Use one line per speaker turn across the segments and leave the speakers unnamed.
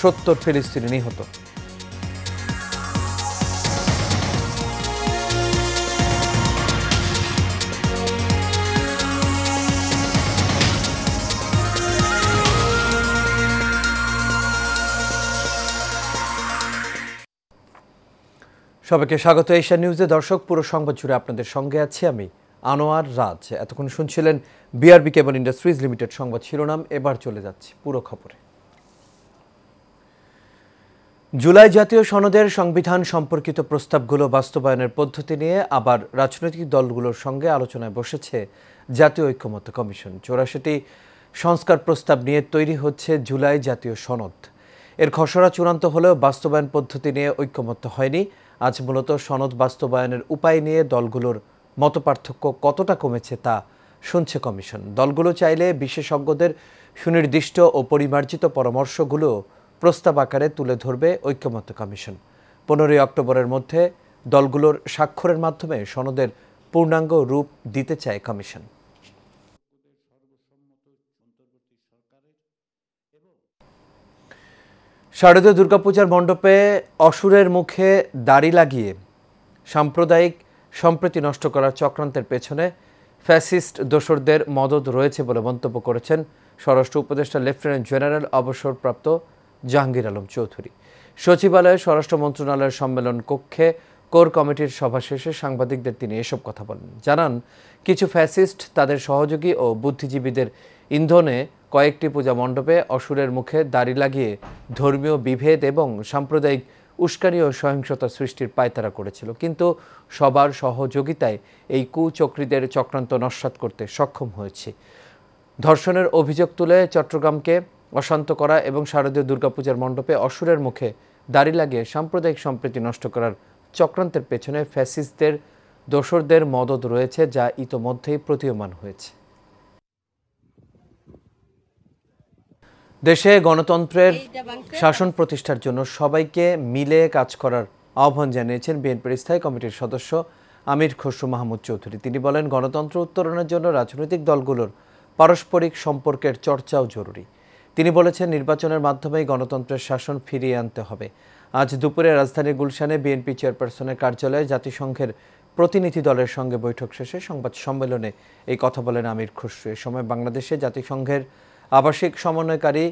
70 ফিলিস্তিনি নিহত। সবাইকে স্বাগত এশিয়া নিউজে। দর্শক, পুরো সংবাদ জুড়ে আপনাদের সঙ্গে আছি আমি আনোয়ার রাজ। এতক্ষণ শুনছিলেন বিআরবি কেবল ইন্ডাস্ট্রিজ লিমিটেড সংবাদ শিরোনাম। এবার চলে যাচ্ছি পুরো খবরে। জুলাই জাতীয় সনদের সংবিধান সম্পর্কিত প্রস্তাবগুলো বাস্তবায়নের পদ্ধতি নিয়ে আবার রাজনৈতিক দলগুলোর সঙ্গে আলোচনায় বসেছে জাতীয় ঐক্যমত্য কমিশন। 84টি সংস্কার প্রস্তাব নিয়ে তৈরি হচ্ছে জুলাই জাতীয় সনদ। এর খসড়া চূড়ান্ত হলেও বাস্তবায়ন পদ্ধতি নিয়ে ঐক্যমত্য হয়নি। আজ মূলত সনদ বাস্তবায়নের উপায় নিয়ে দলগুলোর মতপার্থক্য কতটা কমেছে তা শুনছে কমিশন। দলগুলো চাইলে বিশেষজ্ঞদের সুনির্দিষ্ট ও পরিমার্জিত পরামর্শগুলো প্রস্তাব আকারে তুলে ধরবে ঐক্যমত্য কমিশন। 15 অক্টোবরের মধ্যে দলগুলোর স্বাক্ষরের মাধ্যমে সনদের পূর্ণাঙ্গ রূপ দিতে চায় কমিশন। শারদীয় দুর্গাপূজার মণ্ডপে অসুরের মুখে দাড়ি লাগিয়ে সাম্প্রদায়িক সম্প্রীতি নষ্ট করার চক্রান্তের পেছনে ফ্যাসিস্ট দোসরদের মদদ রয়েছে বলে মন্তব্য করেছেন স্বরাষ্ট্র উপদেষ্টা লেফটেন্যান্ট জেনারেল অবসরপ্রাপ্ত জাহাঙ্গীর আলম চৌধুরী। সচিবালয়ে স্বরাষ্ট্র মন্ত্রণালয়ের সম্মেলন কক্ষে কোর কমিটির সভা শেষে সাংবাদিকদের তিনি এসব কথা বলেন। জানান, কিছু ফ্যাসিস্ট তাদের সহযোগী ও বুদ্ধিজীবীদের ইন্ধনে কয়েকটি পূজা মণ্ডপে অসুরের মুখে দাড়ি লাগিয়ে ধর্মীয় বিভেদ এবং সাম্প্রদায়িক উস্কানি ও সহিংসতা সৃষ্টির পায়তারা করেছিল, কিন্তু সবার সহযোগিতায় এই কুচক্রীদের চক্রান্ত নস্যাৎ করতে সক্ষম হয়েছে। ধর্ষণের অভিযোগ তুলে চট্টগ্রামকে অশান্ত করা এবং শারদীয় দুর্গাপূজার মণ্ডপে অসুরের মুখে দাড়ি লাগিয়ে সাম্প্রদায়িক সম্প্রীতি নষ্ট করার চক্রান্তের পেছনে ফ্যাসিস্টদের দোসরদের মদদ রয়েছে, যা ইতোমধ্যেই প্রতীয়মান হয়েছে। দেশে গণতন্ত্রের শাসন প্রতিষ্ঠার জন্য সবাইকে মিলে কাজ করার আহ্বান জানিয়েছেন বিএনপির স্থায়ী কমিটির সদস্য আমির খসরু মাহমুদ চৌধুরী। তিনি বলেন, গণতন্ত্র উত্তরণের জন্য রাজনৈতিক দলগুলোর পারস্পরিক সম্পর্কের চর্চাও জরুরি। তিনি বলেছেন, নির্বাচনের মাধ্যমেই গণতন্ত্রের শাসন ফিরিয়ে আনতে হবে। আজ দুপুরে রাজধানীর গুলশানে বিএনপি চেয়ারপারসনের কার্যালয়ে জাতিসংঘের প্রতিনিধি দলের সঙ্গে বৈঠক শেষে সংবাদ সম্মেলনে এই কথা বলেন আমির খসরু। এ সময় বাংলাদেশে জাতিসংঘের আবাসিক সমন্বয়কারী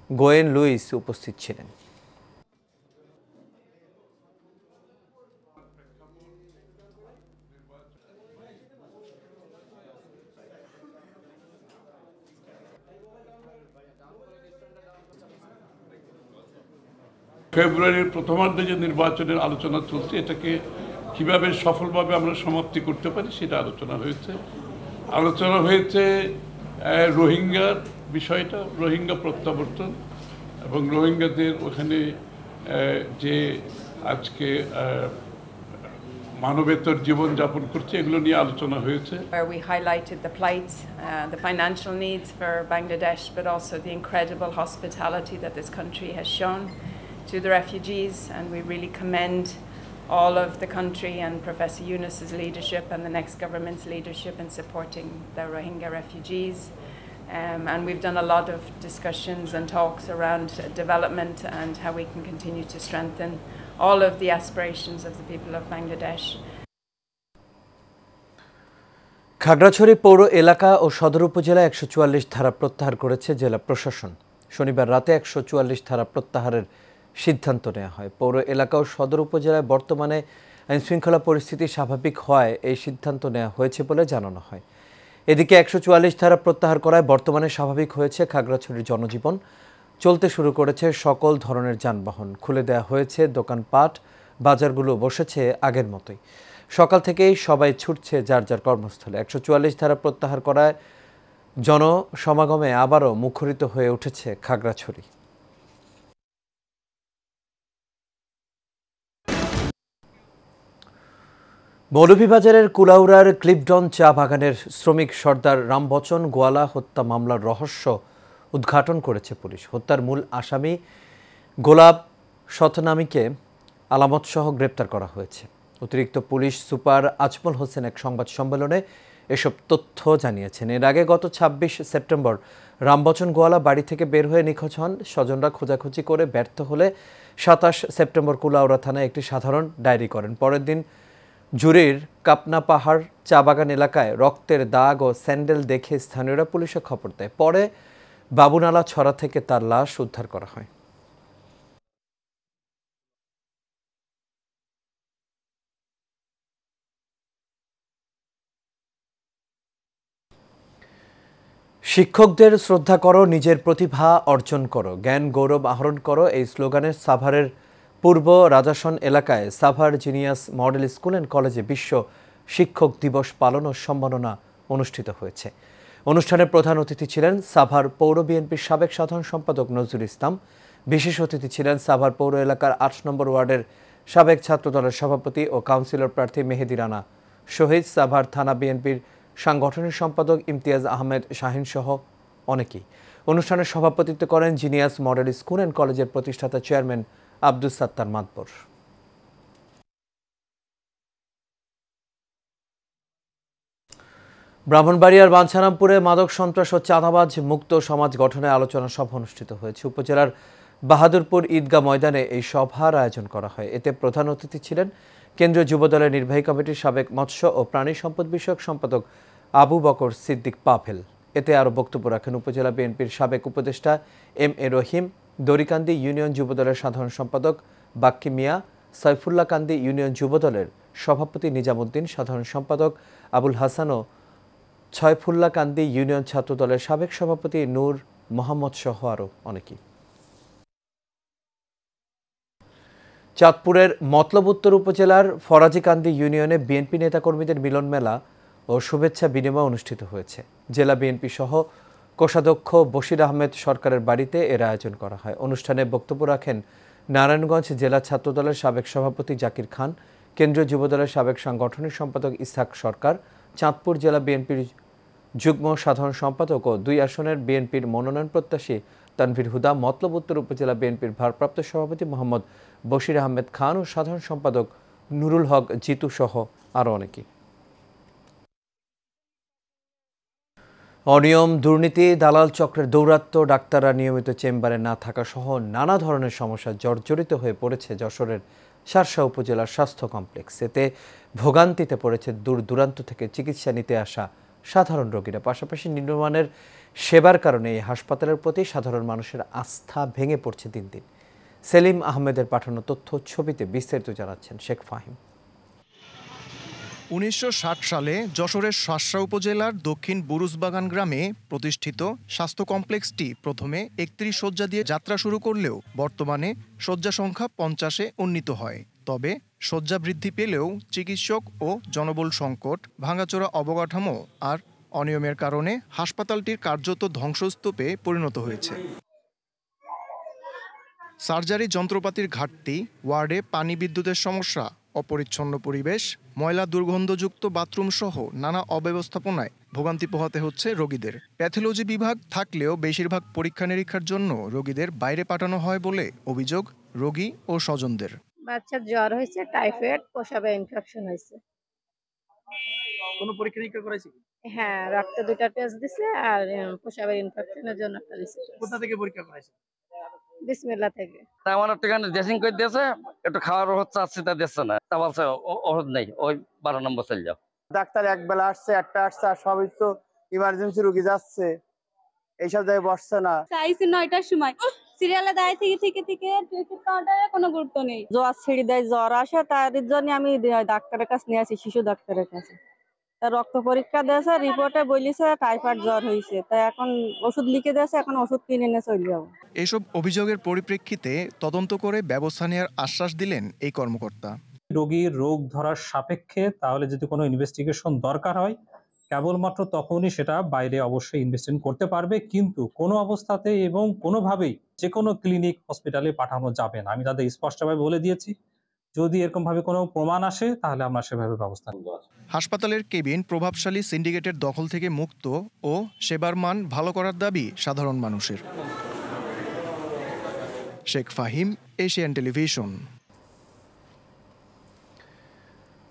গোয়েন লুইস উপস্থিত ছিলেন।
ফেব্রুয়ারির প্রথমার্ধে যে নির্বাচনের আলোচনা চলছে, এটাকে কিভাবে সফলভাবে আমরা সমাপ্তি করতে পারি সেটা আলোচনা হয়েছে রোহিঙ্গার বিষয়টা, রোহিঙ্গা প্রত্যাবর্তন এবং রোহিঙ্গাদের ওখানে যে আজকে মানবেতর জীবন যাপন করছে, এগুলো নিয়ে আলোচনা হয়েছে।
We highlighted the plight, the financial needs for Bangladesh, but also the incredible hospitality that this country has shown to the refugees, and we really commend all of the country and Professor Yunus's leadership and the next government's leadership in supporting the Rohingya refugees. And we've done a lot of discussions and talks around development and how we can continue to strengthen all of the aspirations of the people of Bangladesh.
Khagrachari পৌর এলাকা ও সদর উপজেলায় 144 ধারা প্রত্যাহার করেছে জেলা প্রশাসন। শনিবার রাতে 144 ধারা প্রত্যাহারের সিদ্ধান্ত নেওয়া হয়। পৌর এলাকা ও সদর উপজেলায় বর্তমানে আইনশৃঙ্খলা পরিস্থিতি স্বাভাবিক হওয়ায় এই সিদ্ধান্ত নেওয়া হয়েছে বলে জানানো হয়। এদিকে 144 ধারা প্রত্যাহার করায় বর্তমানে স্বাভাবিক হয়েছে খাগড়াছড়ির জনজীবন। চলতে শুরু করেছে সকল ধরনের যানবাহন, খুলে দেওয়া হয়েছে দোকানপাট, বাজারগুলো বসেছে আগের মতোই। সকাল থেকেই সবাই ছুটছে যার যার কর্মস্থলে। 144 ধারা প্রত্যাহার করায় জনসমাগমে আবারও মুখরিত হয়ে উঠেছে খাগড়াছড়ি। মৌলভীবাজারের কুলাউড়ার ক্লিফটন চা বাগানের শ্রমিক সর্দার রামবচন গোয়ালা হত্যা মামলার রহস্য উদ্ঘাটন করেছে পুলিশ। হত্যার মূল আসামি গোলাপ শতনামীকে আলামতসহ গ্রেপ্তার করা হয়েছে। অতিরিক্ত পুলিশ সুপার আজমল হোসেন এক সংবাদ সম্মেলনে এসব তথ্য জানিয়েছেন। এর আগে গত ২৬ সেপ্টেম্বর রামবচন গোয়ালা বাড়ি থেকে বের হয়ে নিখোঁজ হন। স্বজনরা খোঁজাখুঁজি করে ব্যর্থ হলে ২৭ সেপ্টেম্বর কুলাউড়া থানায় একটি সাধারণ ডায়েরি করেন। পরের দিন জুরির কাপনা পাহাড় চা বাগান এলাকায় রক্তের দাগ ও স্যান্ডেল দেখে স্থানীয়রা পুলিশে খবর দেয়। পরে বাবুনালা ছড়া থেকে তার লাশ উদ্ধার করা হয়। শিক্ষকদের শ্রদ্ধা করো, নিজের প্রতিভা অর্জন করো, জ্ঞান গৌরব আহরণ করো, এই স্লোগানে সাভারের পূর্ব রাজাসন এলাকায় Savar genius model school and কলেজে বিশ্ব শিক্ষক দিবস পালন ও সম্মাননা অনুষ্ঠিত হয়েছে। অনুষ্ঠানে প্রধান অতিথি ছিলেন সাভার পৌর বিএনপির সাবেক সাধারণ সম্পাদক নজরুল ইসলাম। বিশেষ অতিথি ছিলেন সাভার পৌর এলাকার ৮ নম্বর ওয়ার্ডের সাবেক ছাত্রদলের সভাপতি ও কাউন্সিলর প্রার্থী মেহেদি রানা শহীদ, সাভার থানা বিএনপির সাংগঠনিক সম্পাদক ইমতিয়াজ আহমেদ শাহিন সহ অনেকেই। অনুষ্ঠানে সভাপতিত্ব করেন জিনিয়াস মডেল স্কুল অ্যান্ড কলেজের প্রতিষ্ঠাতা চেয়ারম্যান আব্দুস সাত্তার মাতবর। ব্রাহ্মণবাড়িয়ার বাঞ্ছারামপুরে মাদক সন্ত্রাস ও চাঁদাবাজ মুক্ত সমাজ গঠনে আলোচনা সভা অনুষ্ঠিত হয়েছে। উপজেলার বাহাদুরপুর ঈদগাহ ময়দানে এই সভার আয়োজন করা হয়। এতে প্রধান অতিথি ছিলেন কেন্দ্রীয় যুবদলের নির্বাহী কমিটির সাবেক মৎস্য ও প্রাণী সম্পদ বিষয়ক সম্পাদক আবু বকর সিদ্দিক পাভেল। এতে আরও বক্তব্য রাখেন উপজেলা বিএনপির সাবেক উপদেষ্টা M A Rahim, Darikandi union যুবদলের সাধারণ সম্পাদক বাক্কি মিয়া, সাইফুল্লাহ কান্দি ইউনিয়ন যুবদলের সভাপতি নিজামুদ্দিন, সাধারণ সম্পাদক আবুল হাসান ও ছয়ফুল্লাহ কান্দি ইউনিয়ন ছাত্রদলের সাবেক সভাপতি নূর মোহাম্মদ সহ আরও অনেকেই। চাঁদপুরের মতলব উত্তর উপজেলার ফরাজিকান্দি ইউনিয়নে বিএনপি নেতাকর্মীদের মিলন মেলা ও শুভেচ্ছা বিনিময় অনুষ্ঠিত হয়েছে। জেলা বিএনপি সহ কোষাধ্যক্ষ বশির আহমেদ সরকারের বাড়িতে এর আয়োজন করা হয়। অনুষ্ঠানে বক্তব্য রাখেন নারায়ণগঞ্জ জেলা ছাত্রদলের সাবেক সভাপতি জাকির খান, কেন্দ্রীয় যুবদলের সাবেক সাংগঠনিক সম্পাদক ইসহাক সরকার, চাঁদপুর জেলা বিএনপির যুগ্ম সাধারণ সম্পাদক ও ২ আসনের বিএনপির মনোনয়ন প্রত্যাশী তানভীর হুদা, মতলব উত্তর উপজেলা বিএনপির ভারপ্রাপ্ত সভাপতি মোহাম্মদ বশির আহমেদ খান ও সাধারণ সম্পাদক নুরুল হক জিতু সহ আরও অনেকেই। অনিয়ম, দুর্নীতি, দালাল চক্রের দৌরাত্ম্য, ডাক্তাররা নিয়মিত চেম্বারে না থাকা সহ নানা ধরনের সমস্যা জর্জরিত হয়ে পড়েছে যশোরের শার্শা উপজেলার স্বাস্থ্য কমপ্লেক্স। এতে ভোগান্তিতে পড়েছে দূর দূরান্ত থেকে চিকিৎসা নিতে আসা সাধারণ রোগীরা। পাশাপাশি নিম্নমানের সেবার কারণে এই হাসপাতালের প্রতি সাধারণ মানুষের আস্থা ভেঙে পড়ছে দিন দিন। সেলিম আহমেদের পাঠানো তথ্য ছবিতে বিস্তারিত জানাচ্ছেন শেখ ফাহিম।
১৯৬০ সালে যশোরের শার্শা উপজেলার দক্ষিণ বুরুজবাগান গ্রামে প্রতিষ্ঠিত স্বাস্থ্য কমপ্লেক্সটি প্রথমে ৩১ শয্যা দিয়ে যাত্রা শুরু করলেও বর্তমানে শয্যা সংখ্যা ৫০-এ উন্নীত হয়। তবে শয্যা বৃদ্ধি পেলেও চিকিৎসক ও জনবল সংকট, ভাঙাচোরা অবকাঠামো আর অনিয়মের কারণে হাসপাতালটির কার্যত ধ্বংসস্তূপে পরিণত হয়েছে। সার্জারি যন্ত্রপাতির ঘাটতি, ওয়ার্ডে পানি বিদ্যুতের সমস্যা, অপরিচ্ছন্ন পরিবেশ, ময়লা দুর্গন্ধযুক্ত বাথরুম সহ নানা অব্যবস্থাপনায় ভোগান্তি পোহাতে হচ্ছে রোগীদের। প্যাথোলজি বিভাগ থাকলেও বেশিরভাগ পরীক্ষা নিরীক্ষার জন্য রোগীদের বাইরে পাঠানো হয় বলে অভিযোগ রোগী ও স্বজনদের।
বাচ্চার জ্বর হয়েছে, টাইফয়েড, প্রসাবে ইনফেকশন হয়েছে।
কোনো পরীক্ষা নিরীক্ষা করাইছে?
হ্যাঁ, রক্ত 2টা টেস্ট দিছে আর প্রসাবের ইনফেকশনের জন্য একটা দিছে।
কোথা থেকে পরীক্ষা করাইছে?
বিসমিল্লাহ থেকে।
আমার একটু ড্রেসিং করে দিয়েছে, একটু খাওয়ার ওষুধ চাচ্ছি, তা দিচ্ছে না। তা বলছে ওষুধ নেই, ওই 12 নম্বর চলে যাও।
ডাক্তার একবেলা আসছে, একটা আসছে, আর সবই তো ইমার্জেন্সি রোগী যাচ্ছে, এইসব জায়গায় বসছে না।
চাইছি 9টার সময় সিরিয়ালে দাঁড়িয়ে থেকে টিকিট কাউন্টারে কোনো গুরুত্ব নেই।
জ্বর ছেড়ে দেয়, জ্বর আসে, তার জন্য আমি ডাক্তারের কাছে নিয়ে আসি, শিশু ডাক্তারের কাছে। তার রক্ত পরীক্ষা দিয়েছে, রিপোর্টে বলেছে টাইফয়েড জ্বর হয়েছে। তাই এখন ওষুধ লিখে দিয়েছে, এখন ওষুধ কিনে এনে চলে যাবো।
এসব অভিযোগের পরিপ্রেক্ষিতে তদন্ত করে ব্যবস্থা নেওয়ার আশ্বাস দিলেন এই কর্মকর্তা।
রোগীর রোগ ধরার সাপেক্ষে তাহলে যদি কোনো ইনভেস্টিগেশন দরকার হয়, কেবলমাত্র তখনই সেটা বাইরে অবশ্যই ইনভেস্টিগেশন করতে পারবে, কিন্তু কোনো অবস্থাতে এবং কোনোভাবেই যে কোনো ক্লিনিক হসপিটালে পাঠানো যাবে না। আমি তাদের স্পষ্টভাবে বলে দিয়েছি, যদি এরকম ভাবে কোনো প্রমাণ আসে তাহলে আমরা সেভাবে ব্যবস্থা নেব।
হাসপাতালের কেবিন প্রভাবশালী সিন্ডিকেটের দখল থেকে মুক্ত ও সেবার মান ভালো করার দাবি সাধারণ মানুষের। Sheikh Fahim, Asian television.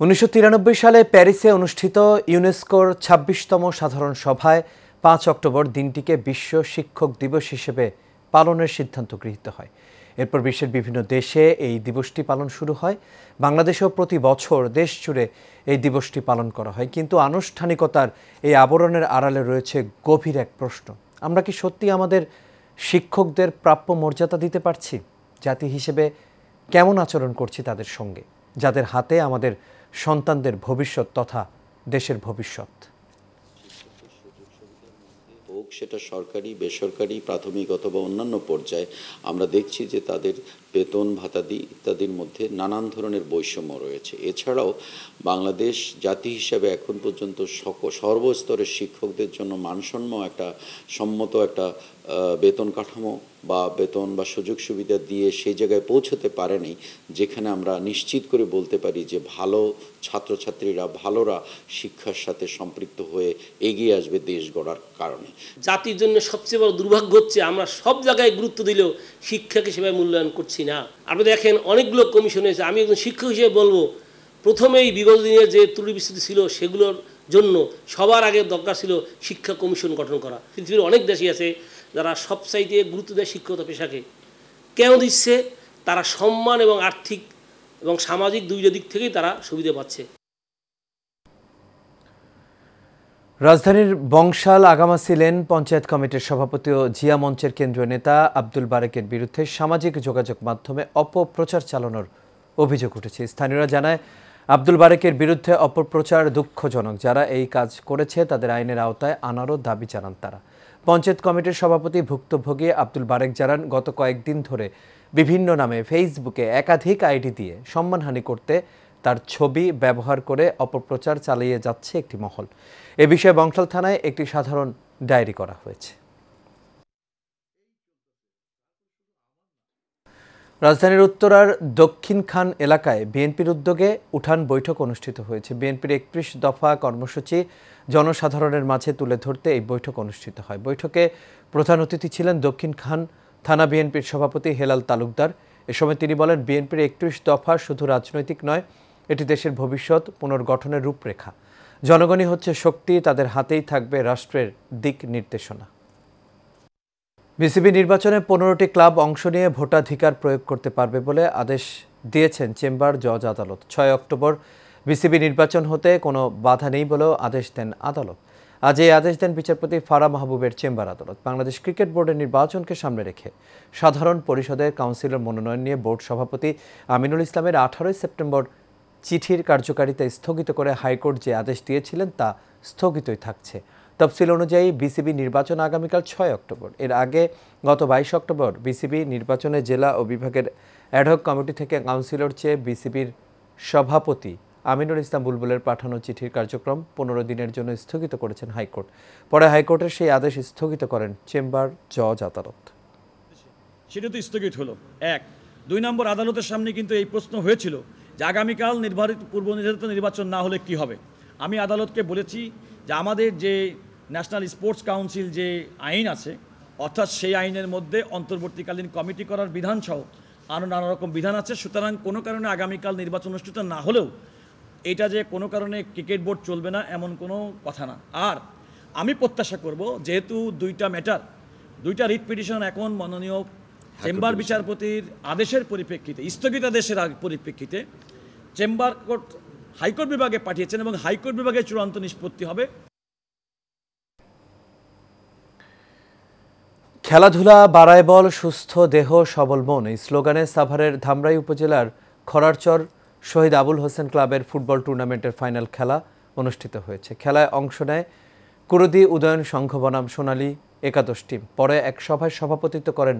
1993 সালে প্যারিসে অনুষ্ঠিত ইউনেস্কোর 26তম সাধারণ সভায় 5 অক্টোবর দিনটিকে বিশ্ব শিক্ষক দিবস হিসেবে পালনের সিদ্ধান্ত গৃহীত হয়। এরপর বিশ্বের বিভিন্ন দেশে এই দিবসটি পালন শুরু হয়। বাংলাদেশেও প্রতি বছর দেশ জুড়ে এই দিবসটি পালন করা হয়, কিন্তু আনুষ্ঠানিকতার এই আবরণের আড়ালে রয়েছে গভীর এক প্রশ্ন। আমরা কি সত্যি আমাদের শিক্ষকদের প্রাপ্য মর্যাদা দিতে পারছি? জাতি হিসেবে কেমন আচরণ করছি তাদের সঙ্গে, যাদের হাতে আমাদের সন্তানদের ভবিষ্যৎ তথা দেশের ভবিষ্যৎ?
হোক সেটা সরকারি, বেসরকারি, প্রাথমিক অথবা অন্যান্য পর্যায়ে আমরা দেখছি যে তাদের বেতন ভাতাদি ইত্যাদির মধ্যে নানান ধরনের বৈষম্য রয়েছে। এছাড়াও বাংলাদেশ জাতি হিসাবে এখন পর্যন্ত সর্বস্তরের শিক্ষকদের জন্য সম্মত একটা বেতন কাঠামো বা বেতন বা সুযোগ সুবিধা দিয়ে সেই জায়গায় পৌঁছতে পারেনি যেখানে আমরা নিশ্চিত করে বলতে পারি যে ভালো ছাত্রছাত্রীরা, ভালোরা শিক্ষার সাথে সম্পৃক্ত হয়ে এগিয়ে আসবে দেশ গড়ার কারণে।
জাতির জন্য সবচেয়ে বড় দুর্ভাগ্য হচ্ছে আমরা সব জায়গায় গুরুত্ব দিলেও শিক্ষাকে সেভাবে মূল্যায়ন করছি না। আপনি দেখেন অনেকগুলো কমিশন হয়েছে। আমি একজন শিক্ষক হিসেবে বলবো, প্রথমেই বিগত দিনের যে ত্রুটি বিচ্যুতি ছিল সেগুলোর জন্য সবার আগে দরকার ছিল শিক্ষা কমিশন গঠন করা। পৃথিবীর অনেক দেশই আছে যারা সবচাইতে গুরুত্ব দেয় শিক্ষকতা পেশাকে। কেন দিচ্ছে? তারা সম্মান এবং আর্থিক এবং সামাজিক দুইটা দিক থেকেই তারা সুবিধা পাচ্ছে।
রাজধানীর বংশাল আগামাসি লেন পঞ্চায়েত কমিটির সভাপতি ও জিয়া মঞ্চের কেন্দ্রীয় নেতা আব্দুল বারেকের বিরুদ্ধে সামাজিক যোগাযোগ মাধ্যমে অপপ্রচার চালানোর অভিযোগ উঠেছে। স্থানীয়রা জানায়, আব্দুল বারেকের বিরুদ্ধে অপপ্রচার দুঃখজনক। যারা এই কাজ করেছে তাদের আইনের আওতায় আনারও দাবি জানান তারা। পঞ্চায়েত কমিটির সভাপতি ভুক্তভোগী আব্দুল বারেক জানান, গত কয়েকদিন ধরে বিভিন্ন নামে ফেসবুকে একাধিক আইডি দিয়ে সম্মানহানি করতে তার ছবি ব্যবহার করে অপপ্রচার চালিয়ে যাচ্ছে একটি মহল। এ বিষয়ে বংশাল থানায় একটি সাধারণ ডায়েরি করা হয়েছে। রাজধানীর উত্তরার দক্ষিণ খান এলাকায় বিএনপির উদ্যোগে উঠান বৈঠক অনুষ্ঠিত হয়েছে। বিএনপির 31 দফা কর্মসূচি জনসাধারণের মাঝে তুলে ধরতে এই বৈঠক অনুষ্ঠিত হয়। বৈঠকে প্রধান অতিথি ছিলেন দক্ষিণ খান থানা বিএনপির সভাপতি হেলাল তালুকদার। এ সময় তিনি বলেন, বিএনপির 31 দফা শুধু রাজনৈতিক নয়, এটি দেশের ভবিষ্যৎ পুনর্গঠনের রূপরেখা। জনগণই হচ্ছে শক্তি, তাদের হাতেই থাকবে রাষ্ট্রের দিক নির্দেশনা। বিসিবি নির্বাচনে 15টি ক্লাব অংশ নিয়ে ভোটাধিকার প্রয়োগ করতে পারবে বলে আদেশ দিয়েছেন চেম্বার জজ আদালত। 6 অক্টোবর বিসিবি নির্বাচন হতে কোনো বাধা নেই বলেও আদেশ দেন আদালত। আজ এই আদেশ দেন বিচারপতি ফারা মাহবুবের চেম্বার আদালত। বাংলাদেশ ক্রিকেট বোর্ডের নির্বাচনকে সামনে রেখে সাধারণ পরিষদের কাউন্সিলর মনোনয়ন নিয়ে বোর্ড সভাপতি আমিনুল ইসলামের 18 সেপ্টেম্বর চিঠির কার্যকারিতা স্থগিত করে হাইকোর্ট যে আদেশ দিয়েছিলেন তা স্থগিতই থাকছে। তফসিল অনুযায়ী বিসিবি নির্বাচন আগামীকাল 6 অক্টোবর। এর আগে গত 22 অক্টোবর বিসিবি নির্বাচনে জেলা ও বিভাগের অ্যাডহক কমিটি থেকে কাউন্সিলর চেয়ে বিসিবির সভাপতি আমিনুল ইসলাম বুলবুলের পাঠানো চিঠির কার্যক্রম 15 দিনের জন্য স্থগিত করেছেন হাইকোর্ট। পরে হাইকোর্টের সেই আদেশ স্থগিত করেন চেম্বার জজ আদালত।
সেটা তো স্থগিত হলো। 1 2 নম্বর, আদালতের সামনে কিন্তু এই প্রশ্ন হয়েছিল যে আগামীকাল পূর্ব নির্ধারিত নির্বাচন না হলে কি হবে। আমি আদালতকে বলেছি যে আমাদের যে ন্যাশনাল স্পোর্টস কাউন্সিল যে আইন আছে, অর্থাৎ সেই আইনের মধ্যে অন্তর্বর্তীকালীন কমিটি করার বিধান সহ আরও নানা রকম বিধান আছে। সুতরাং কোনো কারণে আগামীকাল নির্বাচন অনুষ্ঠিত না হলেও এটা যে কোনো কারণে ক্রিকেট বোর্ড চলবে না এমন কোনো কথা না। আর আমি প্রত্যাশা করব, যেহেতু দুইটা রিট পিটিশন এখন মাননীয় চেম্বার বিচারপতির আদেশের পরিপ্রেক্ষিতে, স্থগিতাদেশের পরিপ্রেক্ষিতে চেম্বার কোর্ট হাইকোর্ট বিভাগে পাঠিয়েছেন এবং হাইকোর্ট বিভাগে চূড়ান্ত নিষ্পত্তি হবে।
খেলাধুলা বাড়ায় বল, সুস্থ দেহ সবল মন, এই স্লোগানে সাভারের ধামরাই উপজেলার খরারচর শহীদ আবুল হোসেন ক্লাবের ফুটবল টুর্নামেন্টের ফাইনাল খেলা অনুষ্ঠিত হয়েছে। খেলায় অংশ নেয় কুরুদি উদয়ন সংঘ বনাম সোনালী 11 টিম। পরে এক সভায় সভাপতিত্ব করেন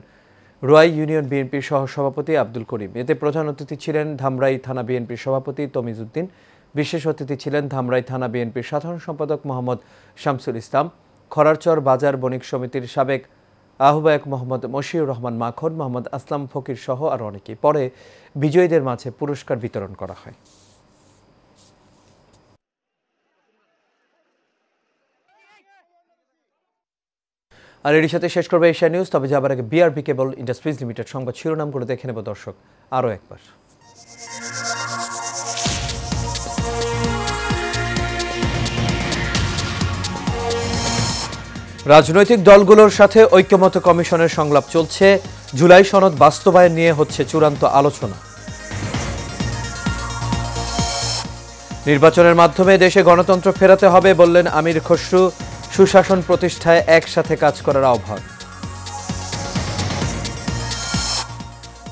রোয়াই ইউনিয়ন বিএনপির সহসভাপতি আব্দুল করিম। এতে প্রধান অতিথি ছিলেন ধামরাই থানা বিএনপির সভাপতি তমিজ উদ্দিন। বিশেষ অতিথি ছিলেন ধামরাই থানা বিএনপির সাধারণ সম্পাদক মোহাম্মদ শামসুল ইসলাম, খরারচর বাজার বণিক সমিতির সাবেক আহ্বায়ক মোহাম্মদ মশিউর রহমান মাখন, মোহাম্মদ আসলাম ফকির সহ আরও অনেকেই। পরে বিজয়ীদের মাঝে পুরস্কার বিতরণ করা হয়। আর এর সাথে শেষ করবে এশিয়া নিউজ। তবে যাবার আগে বিআরবি কেবল ইন্ডাস্ট্রিজ লিমিটেড সংবাদ শিরোনামগুলো দেখে নেব দর্শক আরও একবার। রাজনৈতিক দলগুলোর সাথে ঐক্যমত্য কমিশনের সংলাপ চলছে। জুলাই সনদ বাস্তবায়ন নিয়ে হচ্ছে চূড়ান্ত আলোচনা। নির্বাচনের মাধ্যমে দেশে গণতন্ত্র ফেরাতে হবে বললেন আমির খসরু। সুশাসন প্রতিষ্ঠায় একসাথে কাজ করার আহ্বান।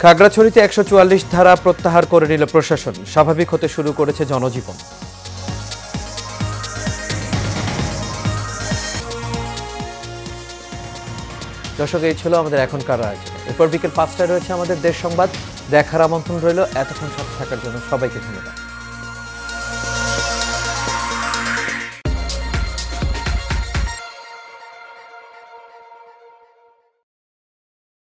খাগড়াছড়িতে ১৪৪ ধারা প্রত্যাহার করে নিল প্রশাসন। স্বাভাবিক হতে শুরু করেছে জনজীবন। দর্শক, এই ছিল আমাদের এখনকার আয়োজন। এরপর বিকেল ৫টায় রয়েছে আমাদের দেশ সংবাদ। দেখার আমন্ত্রণ রইল। এতক্ষণ সাথে থাকার জন্য সবাইকে ধন্যবাদ।